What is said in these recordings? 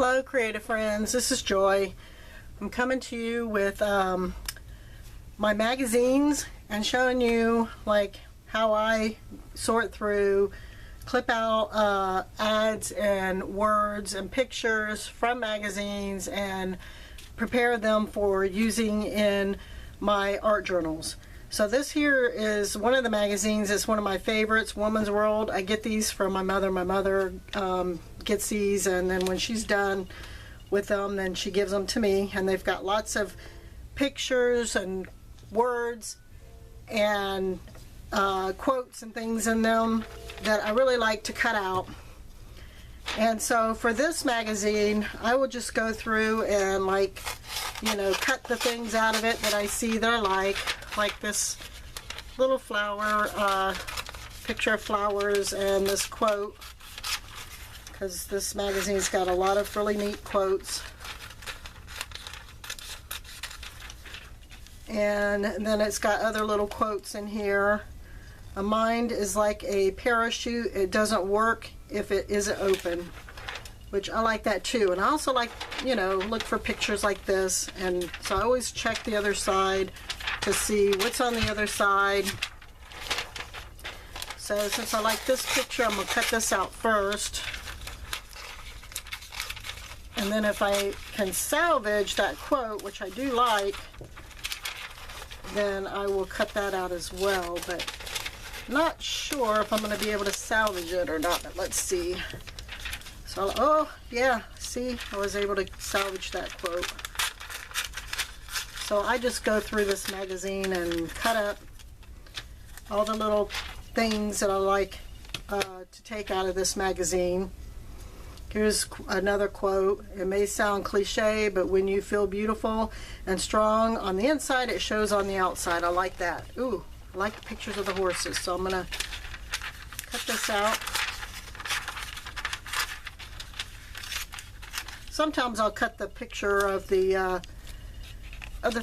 Hello creative friends, this is Joy. I'm coming to you with my magazines and showing you like how I sort through, clip out ads and words and pictures from magazines and prepare them for using in my art journals. So this here is one of the magazines. It's one of my favorites, Woman's World. I get these from my mother. My mother gets these, and then when she's done with them, then she gives them to me. And they've got lots of pictures and words and quotes and things in them that I really like to cut out. And so for this magazine, I will just go through and cut the things out of it that I see that I like this little flower, picture of flowers, and this quote, because this magazine's got a lot of really neat quotes. And then it's got other little quotes in here. A mind is like a parachute. It doesn't work if it isn't open, which I like that too. And I also like, look for pictures like this. And so I always check the other side to see what's on the other side. So since I like this picture, I'm going to cut this out first. And then if I can salvage that quote, which I do like, then I will cut that out as well. But not sure if I'm going to be able to salvage it or not, but let's see. So, oh yeah, see, I was able to salvage that quote. So I just go through this magazine and cut up all the little things that I like to take out of this magazine. Here's another quote. It may sound cliche, but when you feel beautiful and strong on the inside, it shows on the outside. I like that. Ooh, I like the pictures of the horses, so I'm going to cut this out. Sometimes I'll cut the picture of the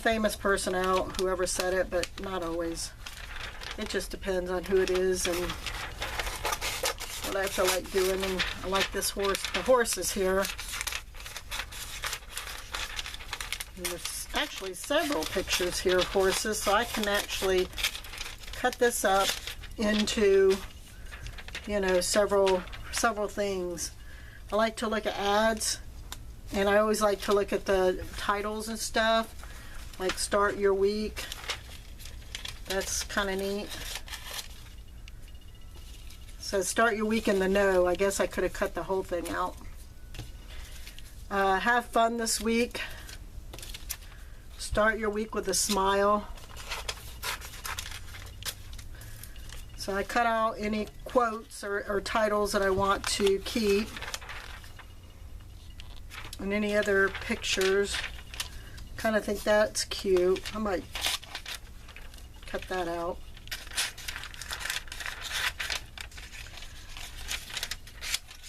famous person out, whoever said it, but not always. It just depends on who it is and what I feel like doing. And I like this horse, the horses here. And there's actually several pictures here of horses, so I can actually cut this up into, several things. I like to look at ads, and I always like to look at the titles and stuff, like Start Your Week. That's kind of neat. So Start Your Week in the Know. I guess I could have cut the whole thing out. Have fun this week. Start your week with a smile. So I cut out any quotes or titles that I want to keep. And any other pictures. Kind of think that's cute. I might cut that out.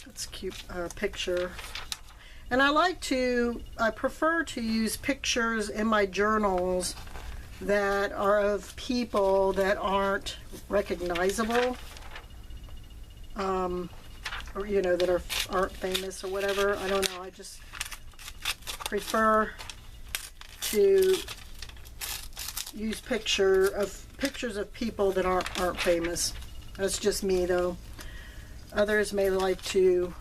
That's a cute picture. And I prefer to use pictures in my journals that are of people that aren't recognizable, or that aren't famous or whatever. I don't know. I just prefer to use pictures of people that aren't famous. That's just me, though. Others may like to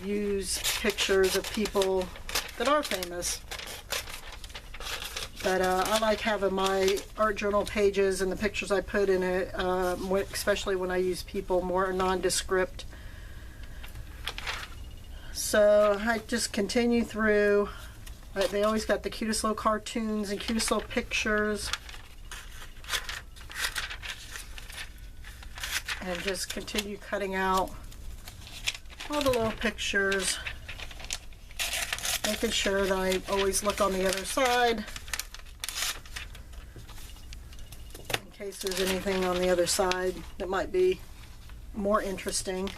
use pictures of people that are famous. But I like having my art journal pages and the pictures I put in it, especially when I use people more nondescript. So I just continue through. They always got the cutest little cartoons and cutest little pictures. And just continue cutting out all the little pictures. Making sure that I always look on the other side, in case there's anything on the other side that might be more interesting.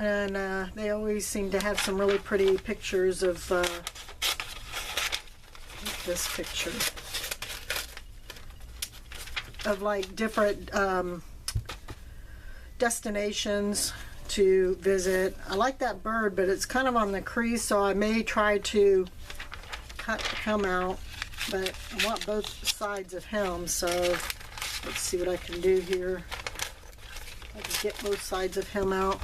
And they always seem to have some really pretty pictures of this picture. of like different destinations to visit. I like that bird, but it's kind of on the crease, so I may try to cut him out, but I want both sides of him, so let's see what I can do here. I can get both sides of him out,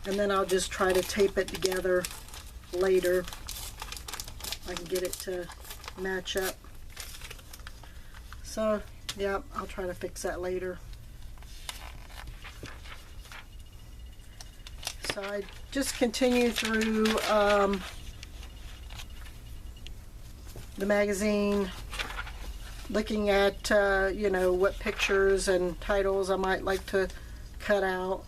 and then I'll just try to tape it together later. I can get it to match up. So yeah, I'll try to fix that later. So I just continue through the magazine, looking at you know, what pictures and titles I might like to cut out.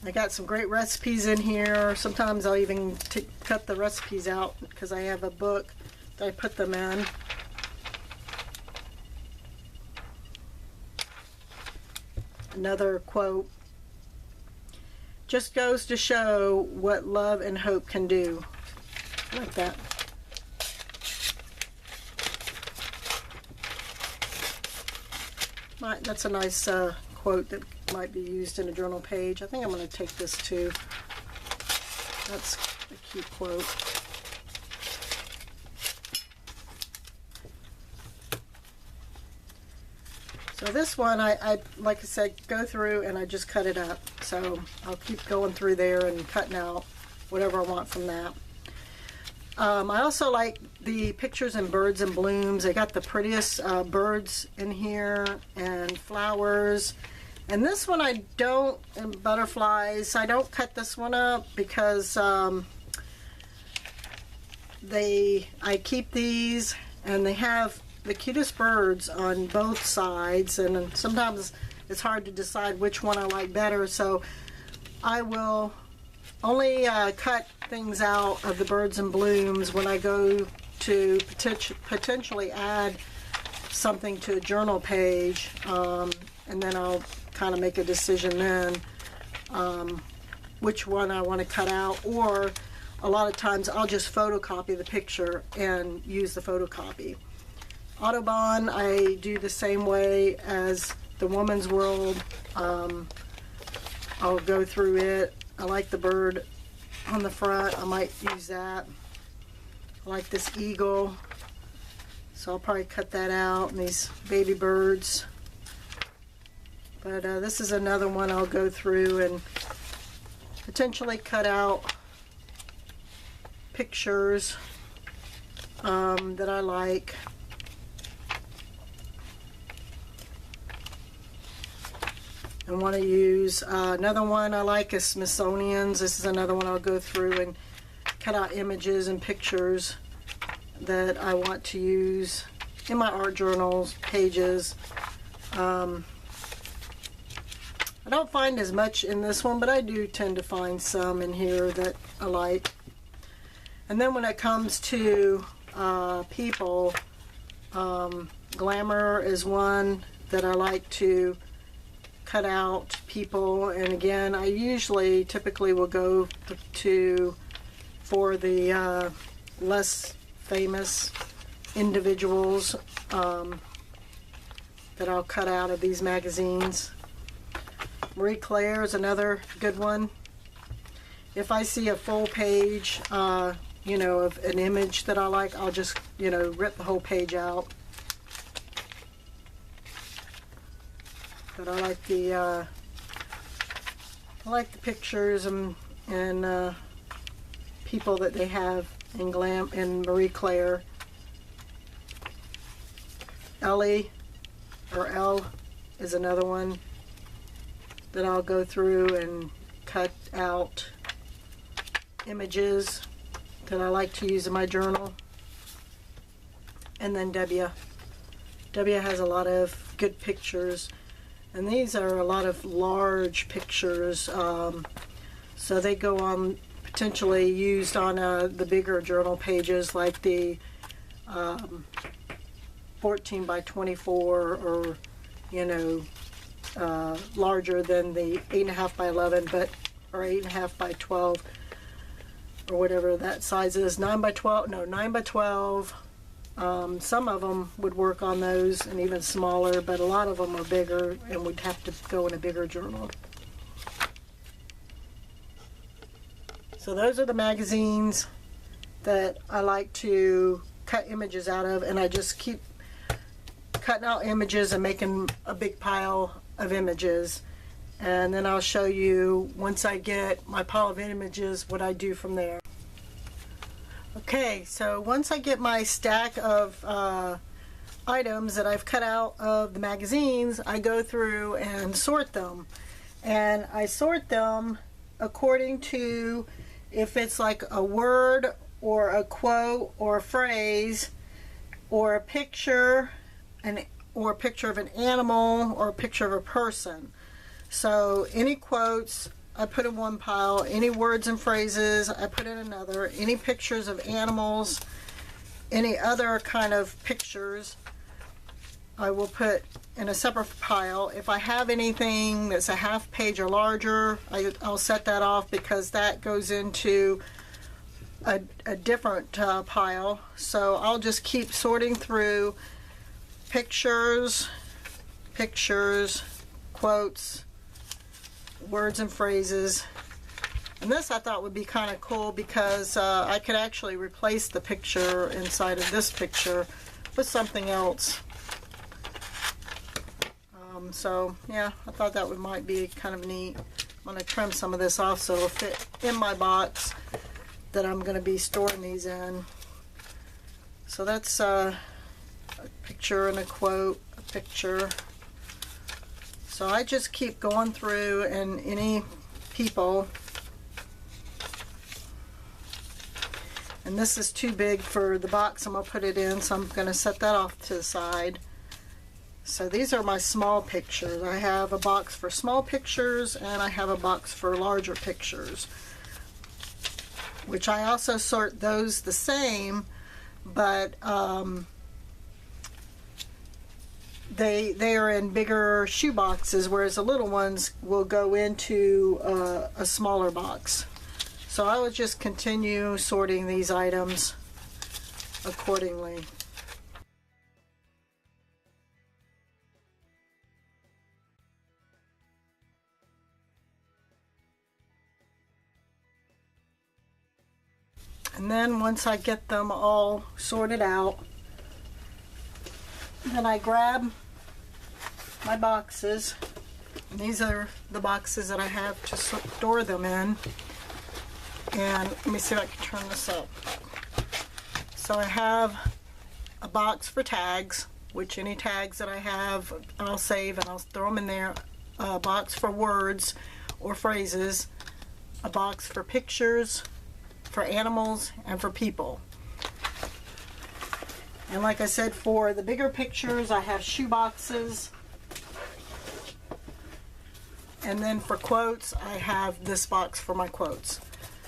I got some great recipes in here. Sometimes I'll even cut the recipes out because I have a book that I put them in. Another quote: just goes to show what love and hope can do. I like that. That's a nice quote that might be used in a journal page. I think I'm going to take this too. That's a cute quote. So this one, I like I said, go through and I just cut it up. So I'll keep going through there and cutting out whatever I want from that. I also like the pictures in birds and blooms. I got the prettiest birds in here and flowers. And this one I don't, and butterflies, I don't cut this one up because I keep these, and they have the cutest birds on both sides, and sometimes it's hard to decide which one I like better, so I will only cut things out of the birds and blooms when I go to potentially add something to a journal page, and then I'll kind of make a decision then which one I want to cut out, or a lot of times I'll just photocopy the picture and use the photocopy. Audubon, I do the same way as the Woman's World. I'll go through it. I like the bird on the front. I might use that. I like this eagle, so I'll probably cut that out, and these baby birds. But this is another one I'll go through and potentially cut out pictures that I like. And want to use another one I like is Smithsonian's. This is another one I'll go through and cut out images and pictures that I want to use in my art journals pages. I don't find as much in this one, but I do tend to find some in here that I like. And then when it comes to people, glamour is one that I like to cut out people, and again, I typically will go for the less famous individuals that I'll cut out of these magazines. Marie Claire is another good one. If I see a full page, you know, of an image that I like, I'll just, you know, rip the whole page out. But I like the pictures and people that they have in Marie Claire. Ellie, or Elle, is another one that I'll go through and cut out images that I like to use in my journal. And then W. W has a lot of good pictures. And these are a lot of large pictures, so they go on, potentially used on the bigger journal pages, like the 14 by 24, or, you know, larger than the 8.5 by 11, or 8.5 by 12. or whatever that size is, 9 by 12, no, 9 by 12. Some of them would work on those and even smaller, but a lot of them are bigger and would have to go in a bigger journal. So those are the magazines that I like to cut images out of, and I just keep cutting out images and making a big pile of images. And then I'll show you, once I get my pile of images, what I do from there. Okay, so once I get my stack of items that I've cut out of the magazines, I go through and sort them. And I sort them according to if it's like a word or a quote or a phrase or a picture, or a picture of an animal or a picture of a person. So any quotes I put in one pile, any words and phrases I put in another, any pictures of animals, any other kind of pictures I will put in a separate pile. If I have anything that's a half page or larger, I'll set that off because that goes into a different pile. So I'll just keep sorting through pictures, quotes, words and phrases. And this I thought would be kind of cool because I could actually replace the picture inside of this picture with something else. So yeah, I thought that might be kind of neat. I'm going to trim some of this off so it'll fit in my box that I'm going to be storing these in. So that's a picture and a quote, a picture. So I just keep going through, and any people, and this is too big for the box I'm going to put it in, so I'm going to set that off to the side. So these are my small pictures. I have a box for small pictures and I have a box for larger pictures, which I also sort those the same, but they are in bigger shoe boxes, whereas the little ones will go into a smaller box. So I will just continue sorting these items accordingly. And then once I get them all sorted out, then I grab my boxes. And these are the boxes that I have to store them in. And let me see if I can turn this up. So I have a box for tags, which any tags that I have I'll save and I'll throw them in there. A box for words or phrases. A box for pictures, for animals, and for people. And like I said, for the bigger pictures I have shoe boxes, and then for quotes I have this box for my quotes.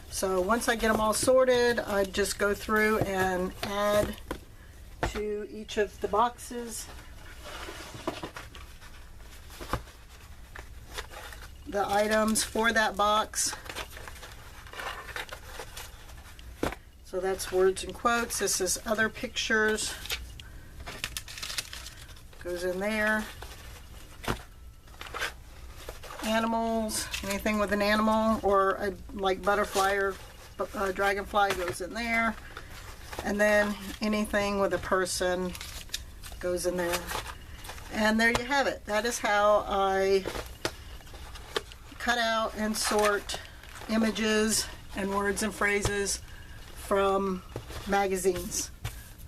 So once I get them all sorted, I just go through and add to each of the boxes the items for that box. So that's words and quotes. This is other pictures. Goes in there. Animals, anything with an animal or a like butterfly or dragonfly goes in there. And then anything with a person goes in there. And there you have it. That is how I cut out and sort images and words and phrases from magazines.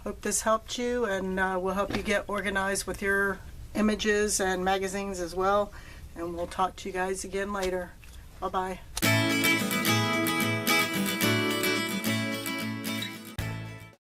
Hope this helped you, and will help you get organized with your images and magazines as well. And we'll talk to you guys again later. Bye-bye.